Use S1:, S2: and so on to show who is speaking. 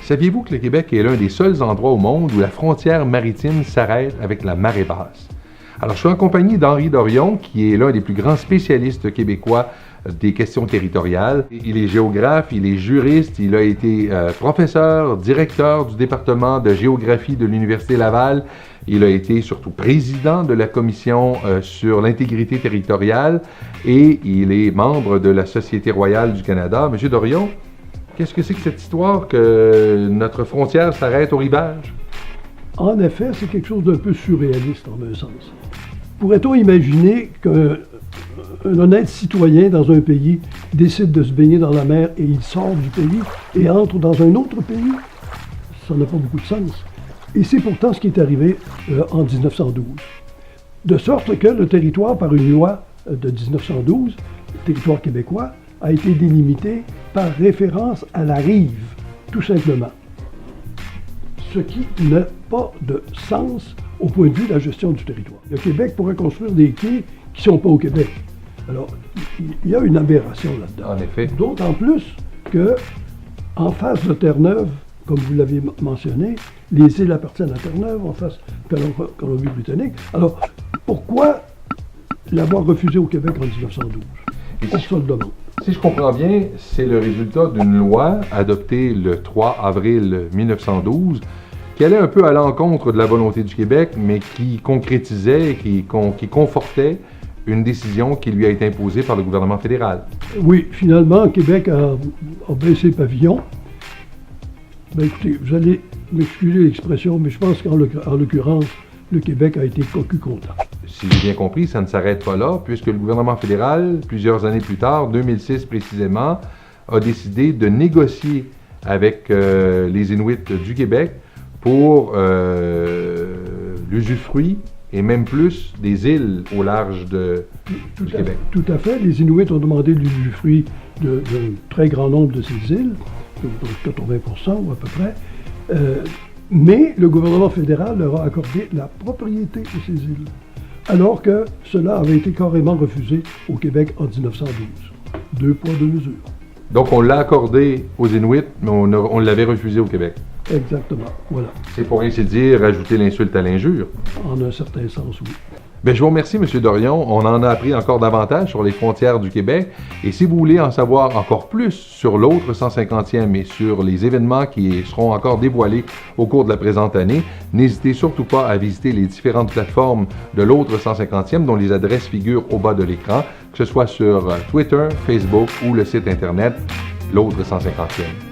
S1: Saviez-vous que le Québec est l'un des seuls endroits au monde où la frontière maritime s'arrête avec la marée basse? Alors, je suis en compagnie d'Henri Dorion, qui est l'un des plus grands spécialistes québécois des questions territoriales. Il est géographe, il est juriste, il a été professeur, directeur du département de géographie de l'Université Laval. Il a été surtout président de la commission sur l'intégrité territoriale et il est membre de la Société royale du Canada. Monsieur Dorion, qu'est-ce que c'est que cette histoire que notre frontière s'arrête au rivage?
S2: En effet, c'est quelque chose d'un peu surréaliste en un sens. Pourrait-on imaginer qu'un honnête citoyen dans un pays décide de se baigner dans la mer et il sort du pays et entre dans un autre pays? Ça n'a pas beaucoup de sens. Et c'est pourtant ce qui est arrivé en 1912. De sorte que le territoire, par une loi de 1912, le territoire québécois, a été délimité par référence à la rive, tout simplement. Ce qui n'a pas de sens au point de vue de la gestion du territoire. Le Québec pourrait construire des quais qui ne sont pas au Québec. Alors, il y a une aberration là-dedans.
S1: En effet.
S2: D'autant plus que, en face de Terre-Neuve, comme vous l'avez mentionné, les îles appartiennent à Terre-Neuve, en face de Colombie-Britannique. Alors, pourquoi l'avoir refusé au Québec en 1912? On se le demande.
S1: Si je comprends bien, c'est le résultat d'une loi adoptée le 3 avril 1912 qui allait un peu à l'encontre de la volonté du Québec, mais qui concrétisait, qui confortait une décision qui lui a été imposée par le gouvernement fédéral.
S2: Oui, finalement, Québec a baissé pavillon. Ben écoutez, vous allez m'excuser l'expression, mais je pense qu'en l'occurrence, le Québec a été cocu content.
S1: Si j'ai bien compris, ça ne s'arrête pas là, puisque le gouvernement fédéral, plusieurs années plus tard, 2006 précisément, a décidé de négocier avec les Inuits du Québec pour l'usufruit et même plus des îles au large du Québec.
S2: Tout à fait. Les Inuits ont demandé l'usufruit d'un très grand nombre de ces îles, 80% ou à peu près, mais le gouvernement fédéral leur a accordé la propriété de ces îles, alors que cela avait été carrément refusé au Québec en 1912. 2 poids, 2 mesures.
S1: Donc on l'a accordé aux Inuits, mais on l'avait refusé au Québec.
S2: Exactement, voilà.
S1: C'est pour ainsi dire ajouter l'insulte à l'injure.
S2: En un certain sens, oui.
S1: Bien, je vous remercie, M. Dorion. On en a appris encore davantage sur les frontières du Québec. Et si vous voulez en savoir encore plus sur l'autre 150e et sur les événements qui seront encore dévoilés au cours de la présente année, n'hésitez surtout pas à visiter les différentes plateformes de l'autre 150e dont les adresses figurent au bas de l'écran, que ce soit sur Twitter, Facebook ou le site Internet l'autre 150e.